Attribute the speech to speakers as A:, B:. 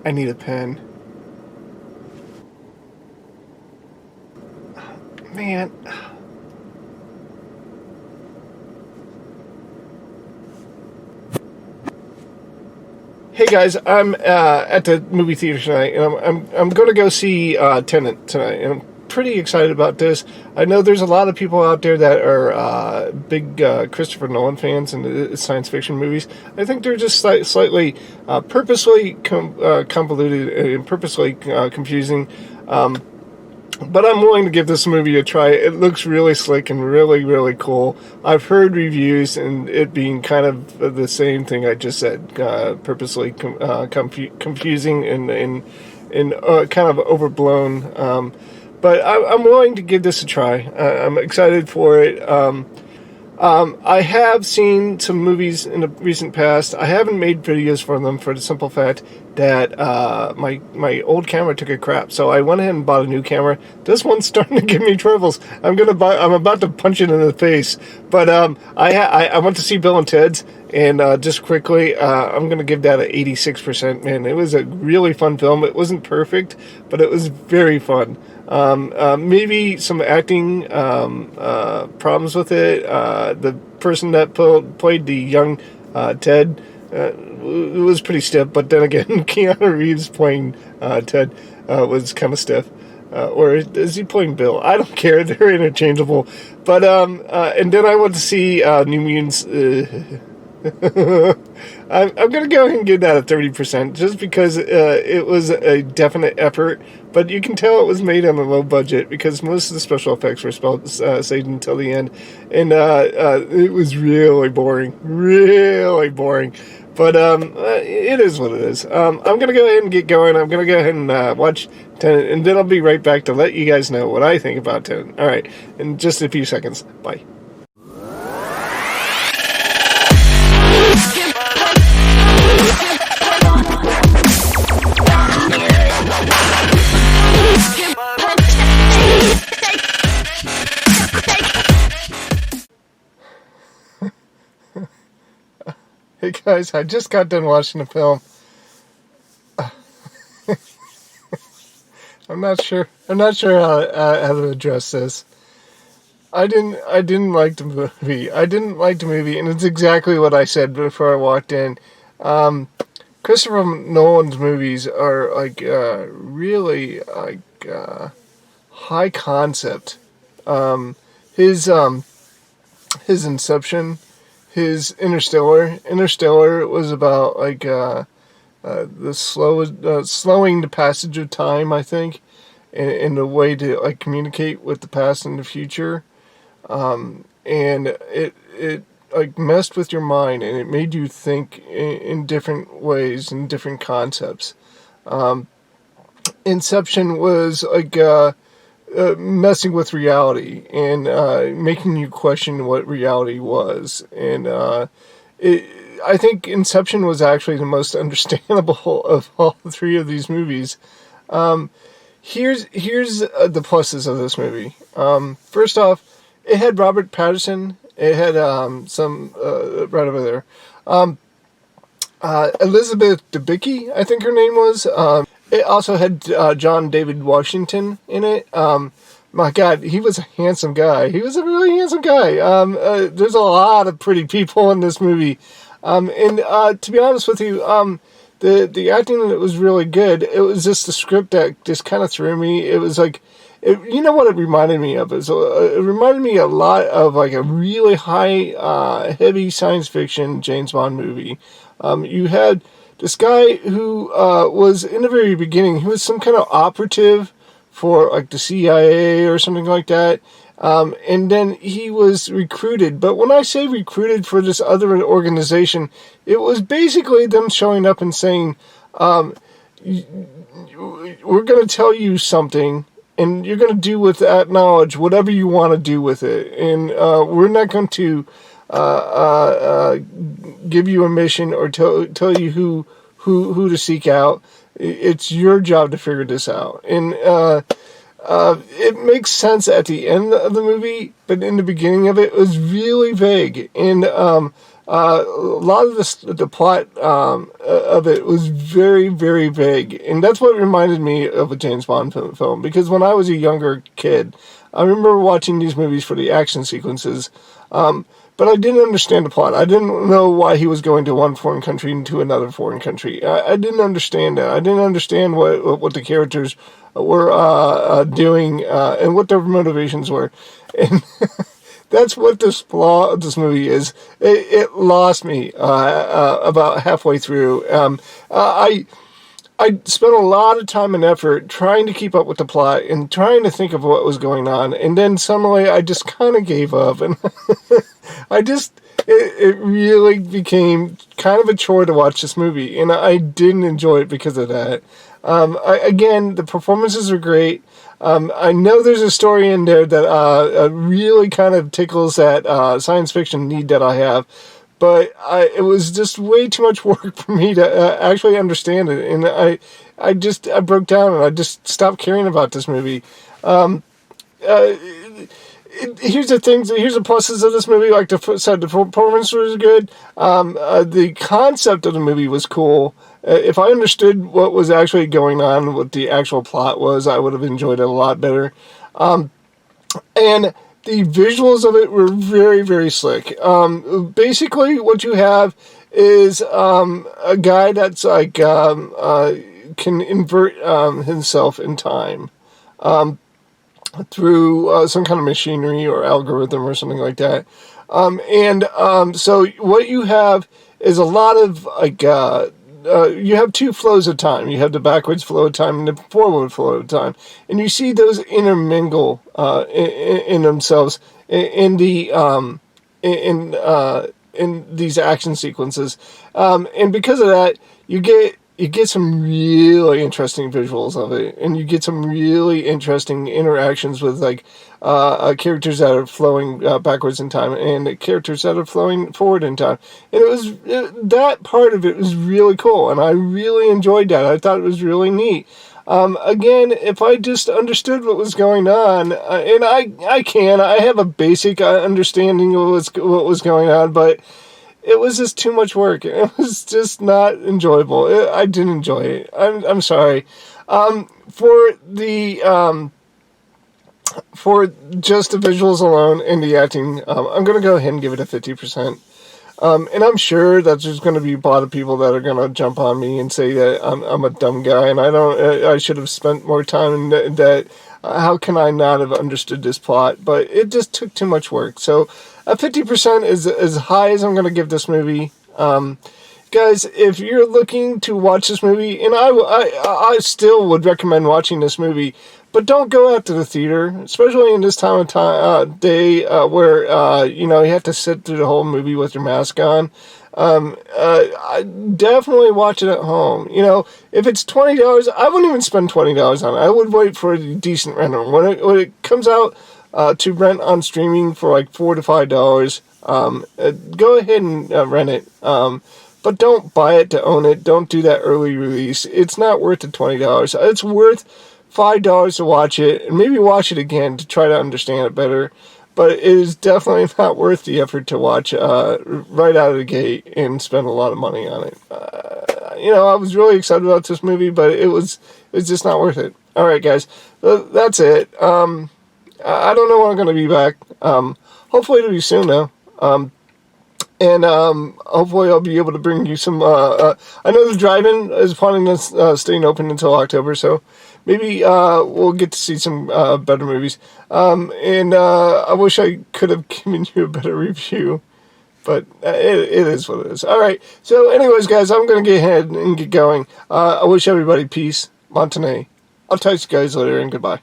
A: I need a pen. Man. Hey guys, I'm at the movie theater tonight, and I'm going to go see Tenet tonight, and I'm pretty excited about this. I know there's a lot of people out there that are big Christopher Nolan fans and science fiction movies. I think they're just slightly purposely convoluted and purposely confusing. But I'm willing to give this movie a try. It looks really slick and really, really cool. I've heard reviews and it being kind of the same thing I just said, purposely confusing and kind of overblown. But I'm willing to give this a try. I'm excited for it. I have seen some movies in the recent past. I haven't made videos for them for the simple fact that my old camera took a crap. So I went ahead and bought a new camera. This one's starting to give me troubles. I'm about to punch it in the face. But I went to see Bill and Ted's, and just quickly, I'm gonna give that an 86%. Man, it was a really fun film. It wasn't perfect, but it was very fun. Maybe some acting problems with it. The person that played the young Ted was pretty stiff, but then again, Keanu Reeves playing Ted was kind of stiff. Or is he playing Bill? I don't care. They're interchangeable. But and then I went to see New Mutants. I'm going to go ahead and give that a 30% just because it was a definite effort, but you can tell it was made on a low budget because most of the special effects were saved until the end, and it was really boring, really boring. But it is what it is. I'm going to go ahead and get going. I'm going to go ahead and watch Tenet, and then I'll be right back to let you guys know what I think about Tenet. All right, in just a few seconds. Bye. Hey guys, I just got done watching the film. I'm not sure how to address this. I didn't like the movie. I didn't like the movie, and it's exactly what I said before I walked in. Christopher Nolan's movies are like really like high concept. His Inception, his Interstellar was about like the slowing the passage of time, I think, in a way to like communicate with the past and the future. And it like messed with your mind, and it made you think in different ways and different concepts. Inception was like messing with reality and making you question what reality was. And I think Inception was actually the most understandable of all three of these movies. Here's the pluses of this movie. First off, it had Robert Pattinson. It had some right over there. Elizabeth Debicki, I think her name was. It also had John David Washington in it. My God, he was a handsome guy. He was a really handsome guy. There's a lot of pretty people in this movie. And to be honest with you, the acting in it was really good. It was just the script that just kind of threw me. It was like, you know what it reminded me of? It reminded me a lot of like a really high, heavy science fiction James Bond movie. You had this guy who was, in the very beginning, he was some kind of operative for like the CIA or something like that. And then he was recruited. But when I say recruited for this other organization, it was basically them showing up and saying, we're going to tell you something, and you're going to do with that knowledge whatever you want to do with it. And we're not going to give you a mission or tell you who to seek out. It's your job to figure this out. And it makes sense at the end of the movie, but in the beginning of it, it was really vague. And a lot of the plot of it was very, very vague. And that's what reminded me of a James Bond film. Because when I was a younger kid, I remember watching these movies for the action sequences. But I didn't understand the plot. I didn't know why he was going to one foreign country and to another foreign country. I didn't understand that. I didn't understand what the characters were doing and what their motivations were. And that's what this flaw of this movie is. It lost me about halfway through. I spent a lot of time and effort trying to keep up with the plot and trying to think of what was going on. And then suddenly I just kind of gave up. And it really became kind of a chore to watch this movie. And I didn't enjoy it because of that. Again, the performances are great. I know there's a story in there that really kind of tickles that science fiction need that I have. But it was just way too much work for me to actually understand it. And I broke down and I just stopped caring about this movie. Here's the things, here's the pluses of this movie. Like I said, the performance was good. The concept of the movie was cool. If I understood what was actually going on, what the actual plot was, I would have enjoyed it a lot better. And the visuals of it were very, very slick. Basically, what you have is a guy that's like can invert himself in time through some kind of machinery or algorithm or something like that. So what you have is a lot of like you have two flows of time. You have the backwards flow of time and the forward flow of time, and you see those intermingle in themselves in these action sequences, and because of that, you get some really interesting visuals of it, and you get some really interesting interactions with like characters that are flowing backwards in time and characters that are flowing forward in time. And that part of it was really cool, and I really enjoyed that. I thought it was really neat. Again, if I just understood what was going on, and I have a basic understanding of what was going on, but it was just too much work. It was just not enjoyable. I didn't enjoy it. I'm sorry. For just the visuals alone and the acting, I'm going to go ahead and give it a 50%. And I'm sure that there's going to be a lot of people that are going to jump on me and say that I'm a dumb guy and I should have spent more time in that. How can I not have understood this plot? But it just took too much work. So a 50% is as high as I'm going to give this movie. Guys, if you're looking to watch this movie, and I still would recommend watching this movie, but don't go out to the theater, especially in this time of day where you have to sit through the whole movie with your mask on. I definitely watch it at home. If it's $20, I wouldn't even spend $20 on it. I would wait for a decent rental. When it comes out to rent on streaming for like $4 to $5, go ahead and rent it. But don't buy it to own it. Don't do that early release. It's not worth the $20. It's worth $5 to watch it, and maybe watch it again to try to understand it better. But it is definitely not worth the effort to watch right out of the gate and spend a lot of money on it. I was really excited about this movie, but it was just not worth it. All right, guys, that's it. I don't know when I'm going to be back. Hopefully it'll be soon, though. And hopefully I'll be able to bring you some... I know the drive-in is planning on staying open until October, so maybe we'll get to see some better movies. And I wish I could have given you a better review, but it is what it is. All right, so anyways, guys, I'm going to get ahead and get going. I wish everybody peace. Montane. I'll talk to you guys later, and goodbye.